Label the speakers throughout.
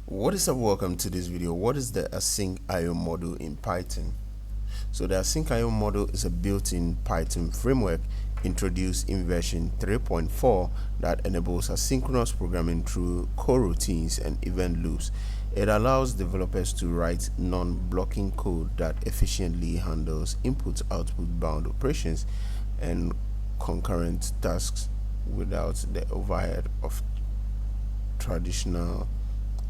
Speaker 1: What is up? Welcome to this video. What is the asyncio module in Python? So the asyncio module is a built-in Python framework introduced in version 3.4 that enables asynchronous programming through coroutines and event loops. It allows developers to write non-blocking code that efficiently handles input-output bound operations and concurrent tasks without the overhead of traditional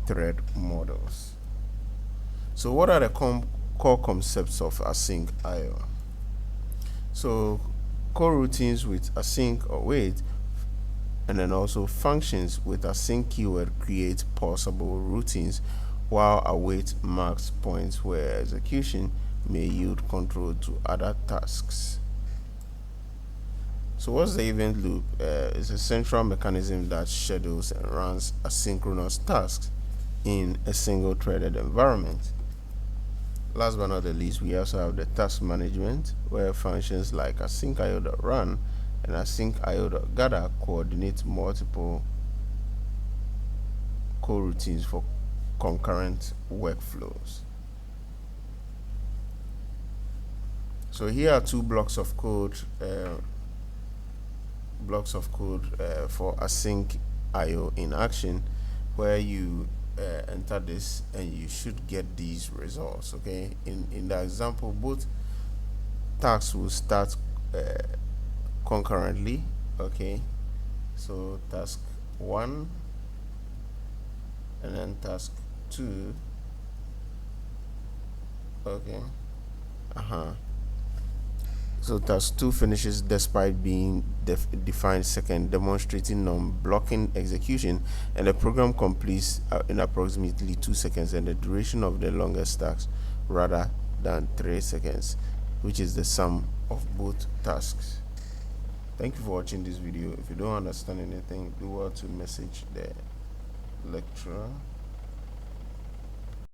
Speaker 1: thread models. So what are the core concepts of async IO? So coroutines with async or wait, and then also functions with async keyword create pausable routines, while await marks points where execution may yield control to other tasks. So what's the event loop? It's a central mechanism that schedules and runs asynchronous tasks in a single threaded environment. Last but not the least, we also have the task management, where functions like asyncio.run and asyncio.gather coordinate multiple coroutines for concurrent workflows. So here are two blocks of code for async IO in action, where you enter this and you should get these results. Okay, in the example, both tasks will start concurrently. Okay, so task 1 and then task 2. Okay, so task 2 finishes despite being defined second, demonstrating non-blocking execution, and the program completes in approximately 2 seconds, and the duration of the longest task rather than 3 seconds, which is the sum of both tasks. Thank you for watching this video. If you don't understand anything, do well to message the lecturer.